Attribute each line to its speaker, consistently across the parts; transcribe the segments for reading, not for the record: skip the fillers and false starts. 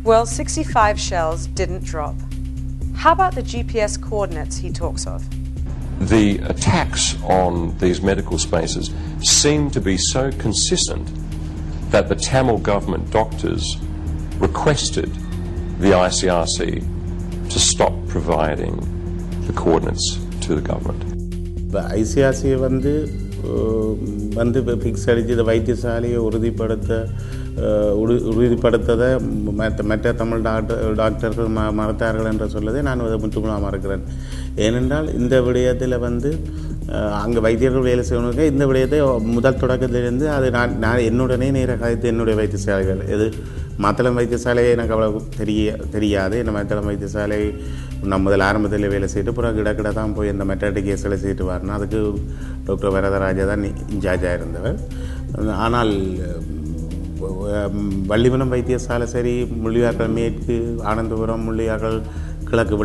Speaker 1: Well, 65 shells didn't drop. How about the GPS coordinates he talks of?
Speaker 2: The attacks on these medical spaces seem to be so consistent that the Tamil government doctors requested the ICRC to stop providing the coordinates to the government.
Speaker 3: The ICRC வந்து fix அடித்து இந்த வைத்தியசாலையை உறுதிப்படுத்ததை மற்ற தமிழ் டாக்டர்கள் மறுத்தார்கள் என்று சொல்லதை நான் அதை முற்றுமுழுதாக மறுக்கிறேன். ஏனென்றால் இந்த விடயத்தில் வந்து அங்கே வைத்தியர்கள் வேலை செய்யணுங்க இந்த விடயத்தை முதல் தொடக்கத்திலிருந்து அது நான் என்னுடனே நேராக கழித்து என்னுடைய வைத்தியசாலைகள் எது மத்தளம் வைத்தியசாலையை எனக்கு அவ்வளோ தெரியாது. இந்த மத்தளம் வைத்தியசாலை நான் முதல் ஆரம்பத்தில் வேலை செய்துட்டு அப்புறம் கிடக்கிட தான் போய் இந்த மெட்டர்னிட்டி கேஸில் செய்துட்டு வரணும். அதுக்கு டாக்டர் வரதராஜா தான் இன்சார்ஜாக இருந்தவர். ஆனால் வள்ளிமலம் வைத்தியசாலை சரி, முள்ளியாக்கள் மேற்கு, ஆனந்தபுரம், முள்ளியாக்கள் கிழக்கு,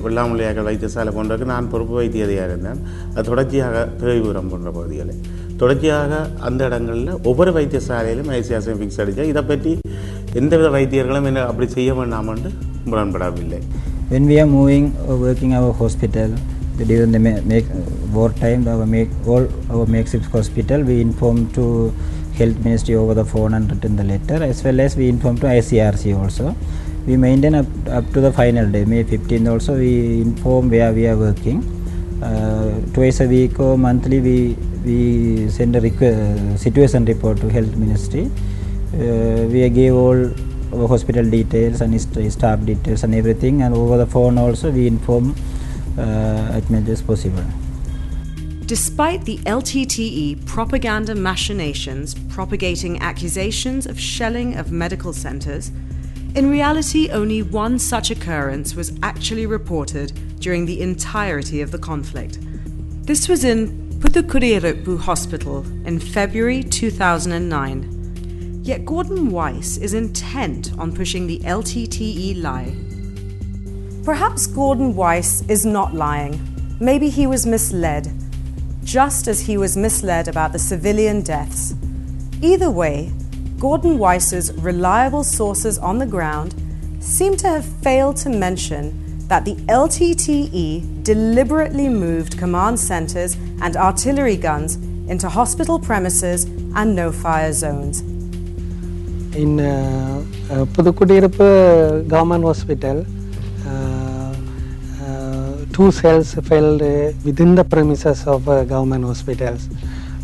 Speaker 3: வெள்ளாமுள்ளியாக்கள் வைத்தியசாலை போன்றதுக்கு நான் பொறுப்பு வைத்திய அதிகாரியாக இருந்தேன். அது தொடர்ச்சியாக தேவிபுரம் போன்ற பகுதிகளில் தொடர்ச்சியாக அந்த இடங்களில் ஒவ்வொரு வைத்தியசாலையிலும் ஐசிஆர்சி ஃபிக்ஸ் அடித்தா இதை பற்றி எந்தவித வைத்தியர்களும் என்ன அப்படி செய்ய வேண்டாம் என்று முரண்படவில்லை.
Speaker 4: When we are moving or working our hospital during the war time, all our makeshift hospital, we inform to Health Ministry over the phone and written the letter, as well as we inform to ICRC also. We maintain up to the final day, May 15th also, we inform where we are working. Twice a week or monthly we send a situation report to Health Ministry. We give all our hospital details and staff details and everything, and over the phone also we inform as much as possible.
Speaker 1: Despite the LTTE propaganda machinations propagating accusations of shelling of medical centres, in reality only one such occurrence was actually reported during the entirety of the conflict. This was in Puthukudi Hospital in February 2009. Yet Gordon Weiss is intent on pushing the LTTE lie. Perhaps Gordon Weiss is not lying. Maybe he was misled, just as he was misled about the civilian deaths. Either way, Gordon Weiss's reliable sources on the ground seem to have failed to mention that the LTTE deliberately moved command centres and artillery guns into hospital premises and no-fire zones.
Speaker 5: In Pudukudirappu Government Hospital, 2 cells fell within the premises of government hospitals.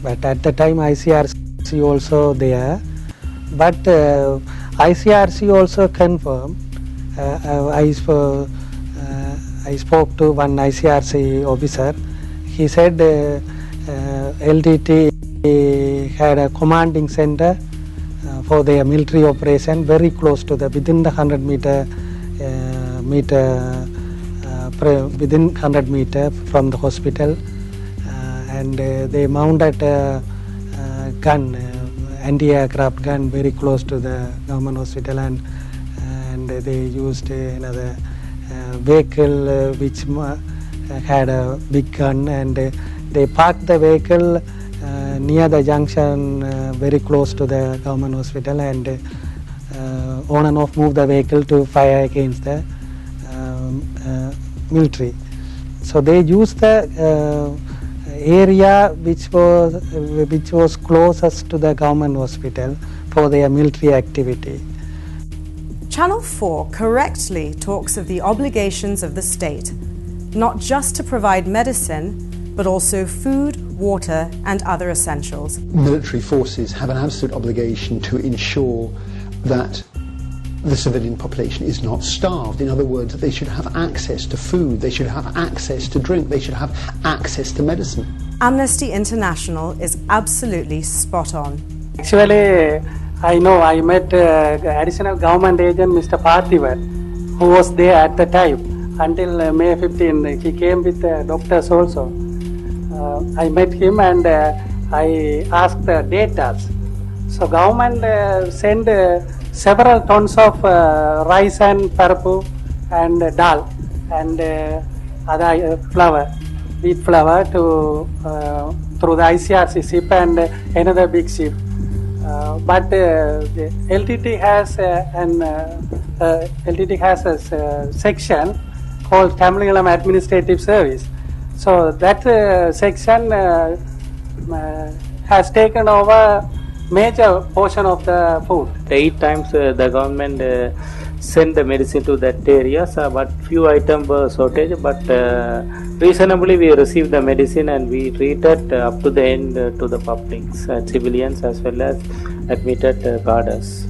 Speaker 5: But at the time ICRC also there. But ICRC also confirmed. I spoke to one ICRC officer. He said LTTE had a commanding center for their military operation very close to within the 100 meter from the hospital, and they mounted a gun, anti-aircraft gun, very close to the government hospital, and they used another vehicle which had a big gun, and they parked the vehicle near the junction very close to the government hospital, and on and off moved the vehicle to fire against the military. So they used the area which was closest to the government hospital for their military activity.
Speaker 1: Channel 4 correctly talks of the obligations of the state, not just to provide medicine, but also food, water and other essentials.
Speaker 6: Military forces have an absolute obligation to ensure that the civilian population is not starved. In other words, they should have access to food, they should have access to drink, they should have access to medicine.
Speaker 1: Amnesty International is absolutely spot on.
Speaker 5: Actually, I know I met additional government agent Mr. Parthivar, who was there at the time until May 15. He came with doctors also. I met him and I asked the data. So government sent several tons of rice and parapu and dal and other flour, wheat flour through the ICRC ship and another big ship. But the LTT has an LTTE has a section called Tamil Administrative Service. So that section has taken over major portion of the food.
Speaker 7: 8 times the government sent the medicine to that areas, but few items were shortage, but reasonably we received the medicine and we treated up to the end to the publics, civilians as well as admitted cadres.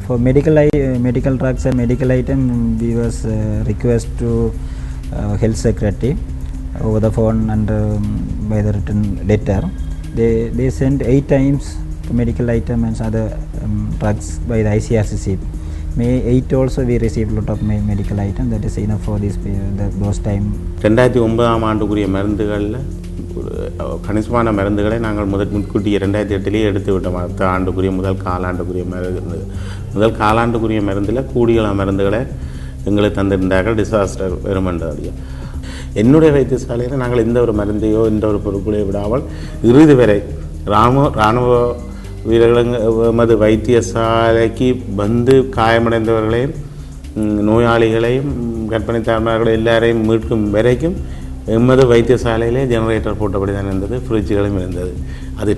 Speaker 4: For medical drugs and medical items, we was request to health secretary over the phone and by the written letter. They sent 8 times the medical item and other drugs by the ICRC. May 8 also we received a lot of medical items. That is enough for this those time.
Speaker 3: 2009 ஆண்டுக்குரிய மருந்துகளில் கணிசமான மருந்துகளை நாங்கள் முன்கூட்டியே 2008 எடுத்து விட்டோம். அடுத்த ஆண்டுக்குரிய முதல் காலாண்டுக்குரிய மருந்தில் கூடிய மருந்துகளை எங்களுக்கு தந்திருந்தார்கள் டிசாஸ்டர் வருமென்றது. என்னுடைய வைத்தியசாலையில் நாங்கள் எந்த ஒரு மருந்தையோ எந்த ஒரு பொருட்களையோ விடாமல் இறுதி வரை இராணுவ வீரர்கள் எமது வைத்தியசாலைக்கு வந்து காயமடைந்தவர்களையும் நோயாளிகளையும் கர்ப்பிணி தாய்மார்கள் எல்லாரையும் மீட்கும் வரைக்கும் எமது வைத்தியசாலையிலே ஜெனரேட்டர் போட்டபடி தான் இருந்தது. ஃப்ரிட்ஜுகளும் இருந்தது. அது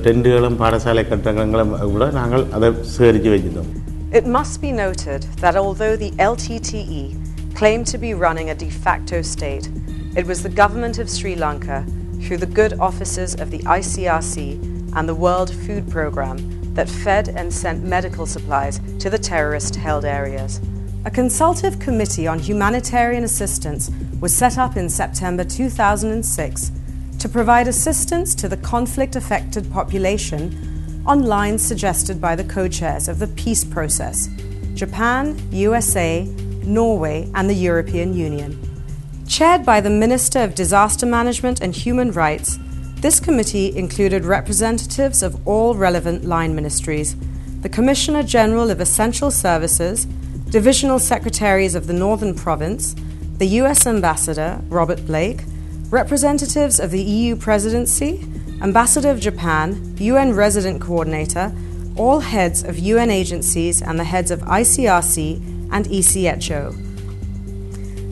Speaker 3: டெண்டுகளும் பாடசாலை கட்டடங்களும் கூட நாங்கள் அதை சேகரித்து வச்சிருந்தோம்.
Speaker 1: It must be noted that although the LTTE claimed to be running a de facto state, it was the government of Sri Lanka, through the good offices of the ICRC and the World Food Programme, that fed and sent medical supplies to the terrorist-held areas. A consultative committee on humanitarian assistance was set up in September 2006 to provide assistance to the conflict-affected population on lines suggested by the co-chairs of the peace process: Japan, USA, Norway and the European Union. Chaired by the Minister of Disaster Management and Human Rights, this committee included representatives of all relevant line ministries, the Commissioner General of Essential Services, Divisional Secretaries of the Northern Province, the US Ambassador, Robert Blake, representatives of the EU Presidency, Ambassador of Japan, UN Resident Coordinator, all heads of UN agencies and the heads of ICRC and ECHO.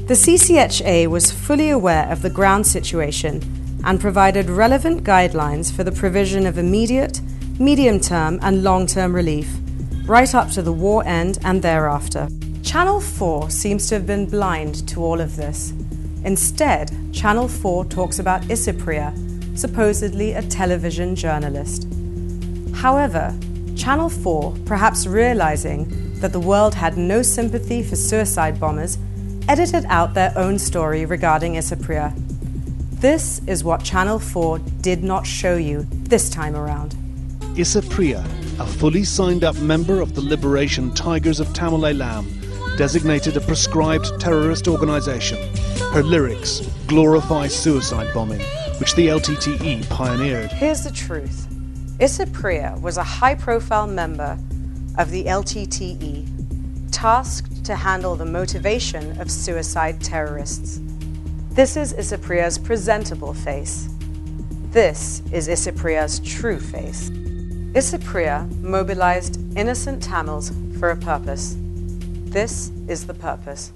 Speaker 1: The CCHA was fully aware of the ground situation and provided relevant guidelines for the provision of immediate, medium-term and long-term relief, right up to the war end and thereafter. Channel 4 seems to have been blind to all of this. Instead, Channel 4 talks about Isipriya, supposedly a television journalist. However, Channel 4, perhaps realizing that the world had no sympathy for suicide bombers, edited out their own story regarding Isipriya. This is what Channel 4 did not show you this time around.
Speaker 8: Isipriya, a fully signed-up member of the Liberation Tigers of Tamil Eelam, designated a proscribed terrorist organisation. Her lyrics glorify suicide bombing, which the LTTE pioneered.
Speaker 1: Here's the truth. Isipriya was a high-profile member of the LTTE, tasked to handle the motivation of suicide terrorists. This is Isipriya's presentable face. This is Isipriya's true face. Isipriya mobilized innocent Tamils for a purpose. This is the purpose.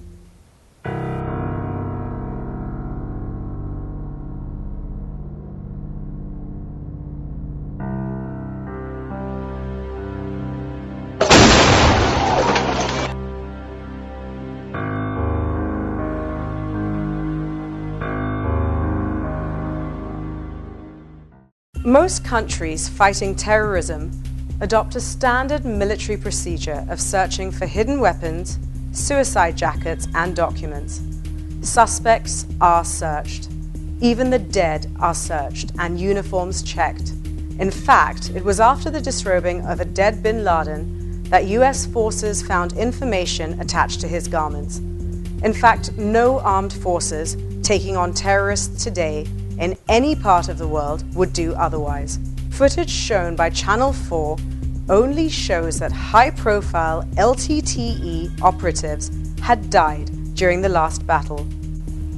Speaker 1: Most countries fighting terrorism adopt a standard military procedure of searching for hidden weapons, suicide jackets, and documents. Suspects are searched. Even the dead are searched and uniforms checked. In fact, it was after the disrobing of a dead bin Laden that US forces found information attached to his garments. In fact, no armed forces taking on terrorists today in any part of the world would do otherwise. Footage shown by Channel 4 only shows that high-profile LTTE operatives had died during the last battle.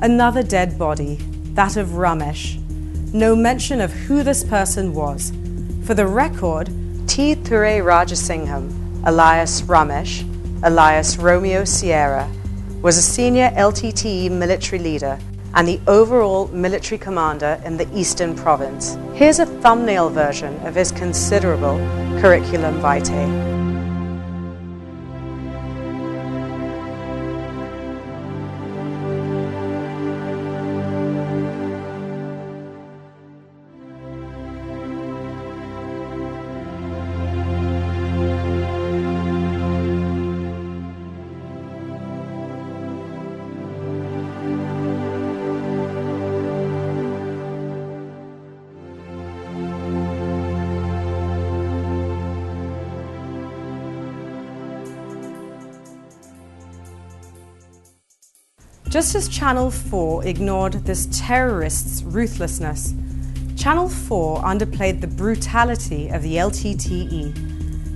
Speaker 1: Another dead body, that of Ramesh. No mention of who this person was. For the record, T. Thurai Rajasingham, alias Ramesh, alias Romeo Sierra, was a senior LTTE military leader and the overall military commander in the Eastern Province. Here's a thumbnail version of his considerable curriculum vitae. Just as Channel 4 ignored this terrorist's ruthlessness, Channel 4 underplayed the brutality of the LTTE.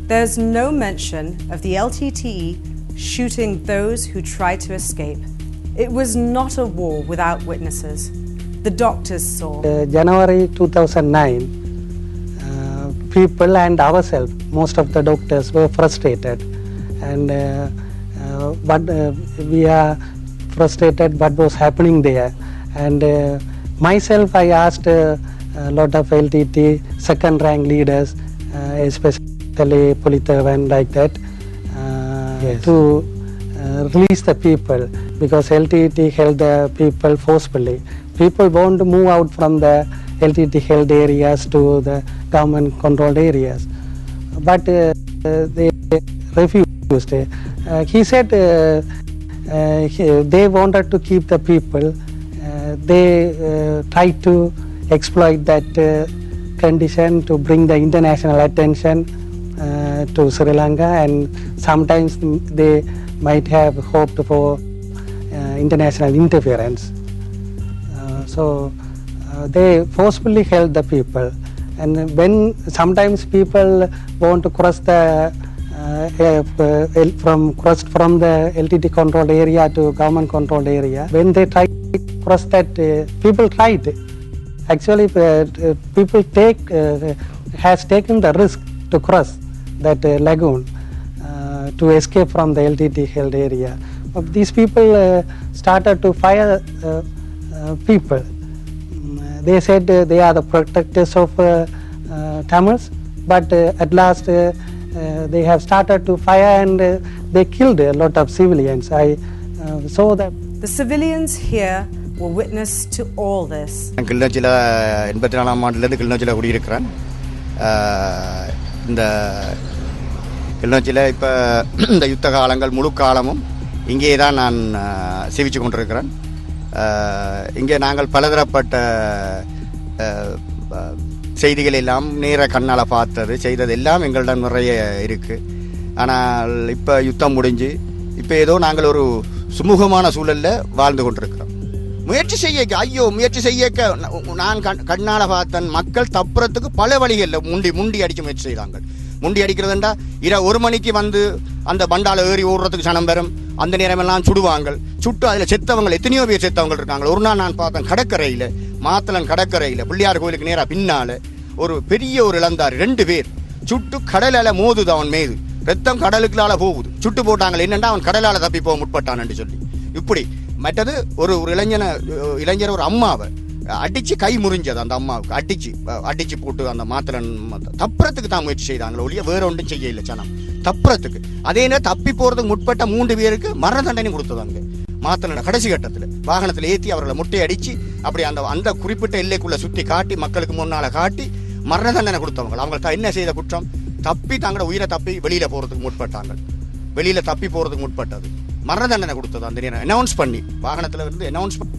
Speaker 1: There's no mention of the LTTE shooting those who tried to escape. It was not a war without witnesses. The doctors saw.
Speaker 5: January 2009, people and ourselves, most of the doctors were frustrated, and we are frustrated what was happening there. And myself, I asked a lot of LTT second rank leaders, especially Politavan like that, to release the people, because LTT held the people forcefully. People want to move out from the LTT held areas to the government controlled areas, but they refused. He said they wanted to keep the people. They tried to exploit that condition to bring the international attention to Sri Lanka, and sometimes they might have hoped for international interference. So they forcefully held the people, and when sometimes people want to cross the from the LTT controlled area to government controlled area, when they try to cross that, people tried. Actually, people has taken the risk to cross that lagoon to escape from the LTT held area. But these people started to fire people. They said they are the protectors of Tamils, but at last they have started to fire, and they killed a lot of civilians. I saw that.
Speaker 1: The civilians here were witness to all this.
Speaker 9: கிளிநொச்சியில் 84ஆம் ஆண்டுலேருந்து கிளிநொச்சியில் குடியிருக்கிறேன். இந்த கிளிநொச்சியில் இப்போ இந்த யுத்த காலங்கள் முழு காலமும் இங்கே தான் நான் சேவித்து கொண்டிருக்கிறேன். இங்கே நாங்கள் பலதரப்பட்ட செய்திகள் எல்லாம் நேர கண்ணால் பார்த்தது செய்தது எல்லாம் எங்களிடம் நிறைய இருக்குது. ஆனால் இப்போ யுத்தம் முடிஞ்சு இப்போ ஏதோ நாங்கள் ஒரு சுமூகமான சூழலில் வாழ்ந்து கொண்டிருக்கிறோம். முயற்சி செய்யக்க நான் கண்ணால் பார்த்தன் மக்கள் தப்புறத்துக்கு பல வழிகளில் முண்டி அடிக்க முயற்சி செய்தாங்க. முண்டி அடிக்கிறதுண்டா 1 மணிக்கு வந்து அந்த பண்டால ஏறி ஓடுறதுக்கு சனம் பெறும். அந்த நேரமெல்லாம் சுடுவாங்க. சுட்டு அதில் செத்தவங்க எத்தனையோ பேர் செத்தவங்க இருக்காங்க. ஒரு நாள் நான் பார்த்தேன் கடற்கரையில், மாத்தளன் கடற்கரையில் பிள்ளையார் கோயிலுக்கு நேராக பின்னால் ஒரு பெரிய ஒரு இளந்தார் 2 பேர் சுட்டு கடலால் மோதுது. அவன் மீது ரத்தம் கடலுக்குள்ளால போகுது. சுட்டு போட்டாங்க. என்னென்னா அவன் கடலால் தப்பி போக முற்பட்டான்னு சொல்லி. இப்படி மற்றது ஒரு இளைஞர் ஒரு அம்மாவை அடிச்சு கை முறிஞ்சது. அந்த அம்மாவுக்கு அடிச்சு போட்டு அந்த மாத்திரன் தப்புறத்துக்கு தான் முயற்சி செய்தாங்களோ ஒழிய வேற ஒன்றும் செய்ய இல்லை சனம் தப்புறத்துக்கு. அதே நேரம் தப்பி போறதுக்கு முற்பட்ட 3 பேருக்கு மரண தண்டனை கொடுத்ததாங்க. மாத்திரன கடைசி கட்டத்தில் வாகனத்தில் ஏற்றி அவர்களை முட்டை அடிச்சு அப்படி அந்த குறிப்பிட்ட எல்லைக்குள்ள சுற்றி காட்டி மக்களுக்கு முன்னால காட்டி மரண தண்டனை கொடுத்தவங்க. அவங்க என்ன செய்த குற்றம்? தப்பி தங்களோட உயிரை தப்பி வெளியில போறதுக்கு முற்பட்டாங்க. வெளியில தப்பி போறதுக்கு முற்பட்டது மரண தண்டனை கொடுத்தது. அந்த நேரம் அனௌன்ஸ் பண்ணி வாகனத்தில் இருந்து அனௌன்ஸ் பண்ணி